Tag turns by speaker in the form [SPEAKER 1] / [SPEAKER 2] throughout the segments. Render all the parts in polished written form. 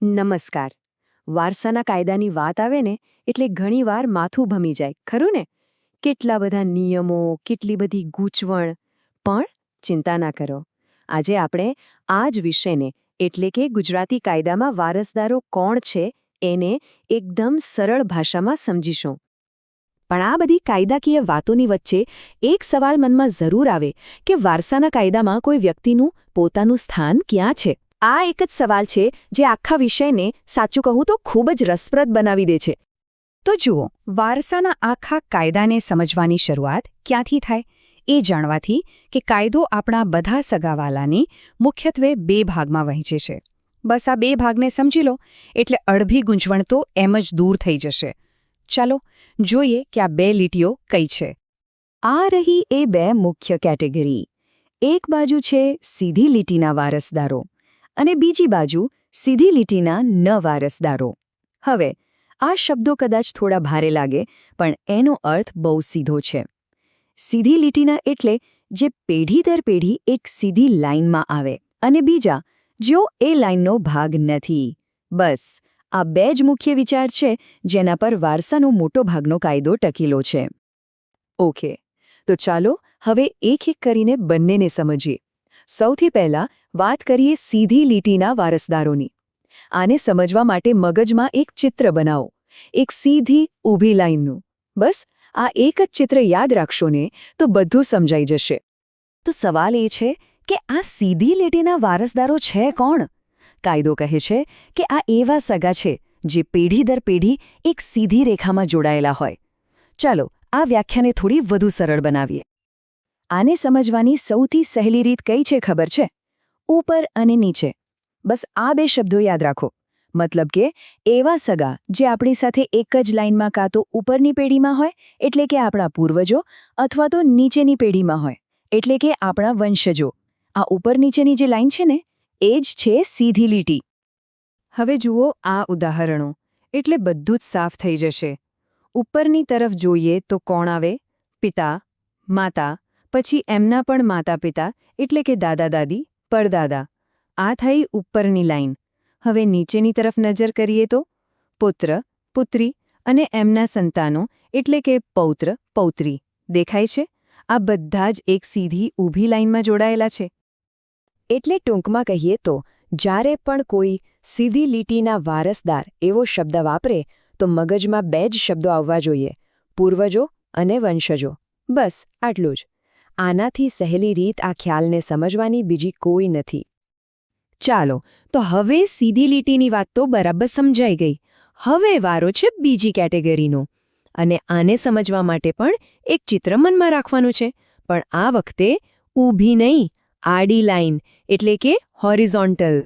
[SPEAKER 1] નમસ્કાર. વારસાના કાયદાની વાત આવે ને એટલે ઘણીવાર માથું ભમી જાય, ખરું ને? કેટલા બધા નિયમો, કેટલી બધી ગૂંચવણ. પણ ચિંતા ના કરો. આજે આપણે આ જ વિષયને એટલે કે ગુજરાતી કાયદામાં વારસદારો કોણ છે એને એકદમ સરળ ભાષામાં સમજીશું. પણ આ બધી કાયદાકીય વાતોની વચ્ચે એક સવાલ મનમાં જરૂર આવે કે વારસાના કાયદામાં કોઈ વ્યક્તિનું પોતાનું સ્થાન ક્યાં છે? આ એક જ સવાલ છે જે આખા વિષયને સાચું કહું તો ખૂબ જ રસપ્રદ બનાવી દે છે. તો જુઓ, વારસાના આખા કાયદાને સમજવાની શરૂઆત ક્યાંથી થાય એ જાણવાથી કે કાયદો આપણા બધા સગાવાલાની મુખ્યત્વે બે ભાગમાં વહેંચે છે. બસ આ બે ભાગને સમજી લો એટલે અડધી ગૂંચવણ તો એમ જ દૂર થઈ જશે. ચાલો જોઈએ કે આ બે લીટીઓ કઈ છે. આ રહી એ બે મુખ્ય કેટેગરી. એક બાજુ છે સીધી લીટીના વારસદારો અને બીજી બાજુ સીધી લીટીના ન વારસદારો. હવે આ શબ્દો કદાચ થોડા ભારે લાગે પણ એનો અર્થ બહુ સીધો છે. સીધી લીટીના એટલે જે પેઢી દર પેઢી એક સીધી લાઇનમાં આવે અને બીજા જેઓ એ લાઇનનો ભાગ નથી. બસ આ બે જ મુખ્ય વિચાર છે જેના પર વારસાનો મોટો ભાગનો કાયદો ટકેલો છે. ઓકે, તો ચાલો હવે એક એક કરીને બંનેને સમજીએ. સૌથી પહેલા વાત કરીએ સીધી લીટીના વારસદારોની. આને સમજવા માટે મગજમાં એક ચિત્ર બનાવો, એક સીધી ઊભી લાઇનનું. બસ આ એક જ ચિત્ર યાદ રાખશો ને તો બધું સમજાઈ જશે. તો સવાલ એ છે કે આ સીધી લીટીના વારસદારો છે કોણ? કાયદો કહે છે કે આ એવા સગા છે જે પેઢી દર પેઢી એક સીધી રેખામાં જોડાયેલા હોય. ચાલો આ વ્યાખ્યાને થોડી વધુ સરળ બનાવીએ. આને સમજવાની સૌથી સહેલી રીત કઈ છે ખબર છે? ઉપર અને નીચે. બસ આ બે શબ્દો યાદ રાખો. મતલબ કે એવા સગા જે આપણી સાથે એક જ લાઇનમાં કાં તો ઉપરની પેઢીમાં હોય એટલે કે આપણા પૂર્વજો અથવા તો નીચેની પેઢીમાં હોય એટલે કે આપણા વંશજો. આ ઉપર નીચેની જે લાઇન છે ને એ જ છે સીધી લીટી. હવે જુઓ આ ઉદાહરણો એટલે બધું જ સાફ થઈ જશે. ઉપરની તરફ જોઈએ તો કોણ આવે? પિતા, માતા, પછી એમના પણ માતા પિતા એટલે કે દાદા દાદી, પરદાદા. આ થઈ ઉપરની લાઇન. હવે નીચેની તરફ નજર કરીએ તો પુત્ર, પુત્રી અને એમના સંતાનો એટલે કે પૌત્ર, પૌત્રી. દેખાય છે? આ બધા જ એક સીધી ઊભી લાઇનમાં જોડાયેલા છે. એટલે ટૂંકમાં કહીએ તો જ્યારે પણ કોઈ સીધી લીટીના વારસદાર એવો શબ્દ વાપરે તો મગજમાં બે જ શબ્દો આવવા જોઈએ: પૂર્વજો અને વંશજો. બસ આટલું જ. આનાથી સહેલી રીત આ ખ્યાલને સમજવાની બીજી કોઈ નથી. ચાલો તો હવે સીધી લીટીની વાત તો બરાબર સમજાઈ ગઈ. હવે વારો છે બીજી કેટેગરીનો. અને આને સમજવા માટે પણ એક ચિત્ર મનમાં રાખવાનું છે. પણ આ વખતે ઊભી નહીં, આડી લાઇન એટલે કે હોરિઝોન્ટલ.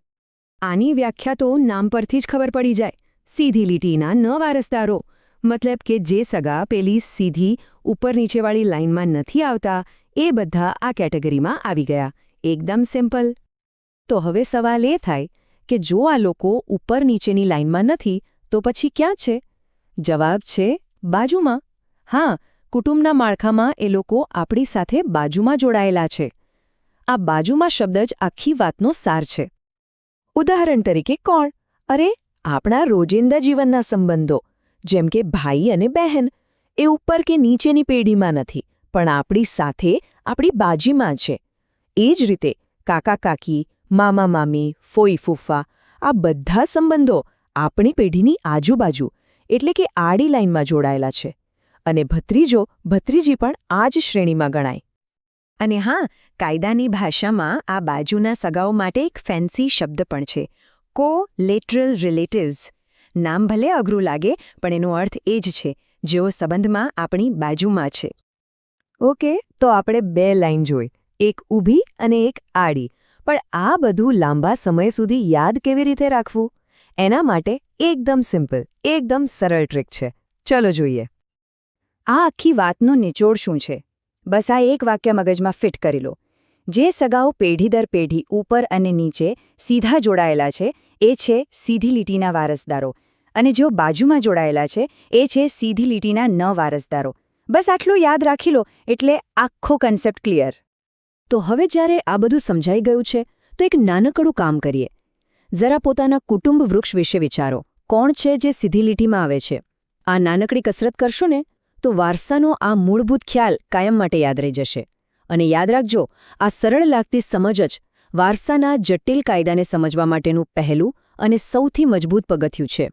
[SPEAKER 1] આની વ્યાખ્યા તો નામ પરથી જ ખબર પડી જાય. સીધી લીટીના ન વારસદારો મતલબ કે જે સગા પેલી સીધી ઉપર નીચેવાળી લાઇનમાં નથી આવતા એ બધા આ કેટેગરીમાં આવી ગયા. એકદમ સિમ્પલ. તો હવે સવાલ એ થાય કે જો આ લોકો ઉપર નીચેની લાઇનમાં નથી તો પછી ક્યાં છે? જવાબ છે બાજુમાં. હા, કુટુંબના માળખામાં એ લોકો આપણી સાથે બાજુમાં જોડાયેલા છે. આ બાજુમાં શબ્દ જ આખી વાતનો સાર છે. ઉદાહરણ તરીકે કોણ? અરે આપણા રોજિંદા જીવનના સંબંધો જેમ કે ભાઈ અને બહેન. એ ઉપર કે નીચેની પેઢીમાં નથી પણ આપણી સાથે આપણી બાજુમાં છે. એ જ રીતે કાકા કાકી, મામા મામી, ફોઈ ફૂફા આ બધા સંબંધો આપણી પેઢીની આજુબાજુ એટલે કે આડી લાઇનમાં જોડાયેલા છે. અને ભત્રીજો ભત્રીજી પણ આ જ શ્રેણીમાં ગણાય. અને હા, કાયદાની ભાષામાં આ બાજુના સગાઓ માટે એક ફેન્સી શબ્દ પણ છે: કો-લેટરલ રિલેટિવ્સ. નામ ભલે અઘરું લાગે પણ એનો અર્થ એ જ છે જેઓ સંબંધમાં આપણી બાજુમાં છે. ઓકે, તો આપણે બે લાઇન જોઈ, એક ઊભી અને એક આડી. પણ આ બધું લાંબા સમય સુધી યાદ કેવી રીતે રાખવું? એના માટે એકદમ સિમ્પલ, એકદમ સરળ ટ્રીક છે. ચલો જોઈએ. આ આખી વાતનો નિચોડ શું છે? બસ આ એક વાક્ય મગજમાં ફિટ કરી લો. જે સગાઓ પેઢી દર પેઢી ઉપર અને નીચે સીધા જોડાયેલા છે એ છે સીધી લીટીના વારસદારો અને જેઓ બાજુમાં જોડાયેલા છે એ છે સીધી લીટીના ન વારસદારો. બસ આટલું યાદ રાખી લો એટલે આખો કન્સેપ્ટ ક્લિયર. તો હવે જ્યારે આ બધું સમજાઈ ગયું છે તો એક નાનકડું કામ કરીએ. જરા પોતાના કુટુંબ વૃક્ષ વિશે વિચારો. કોણ છે જે સીધી લીટીમાં આવે છે? આ નાનકડી કસરત કરશો ને તો વારસાનો આ મૂળભૂત ખ્યાલ કાયમ માટે યાદ રહી જશે. અને યાદ રાખજો, આ સરળ લાગતી સમજ જ વારસાના જટિલ કાયદાને સમજવા માટેનું પહેલું અને સૌથી મજબૂત પગથિયું છે.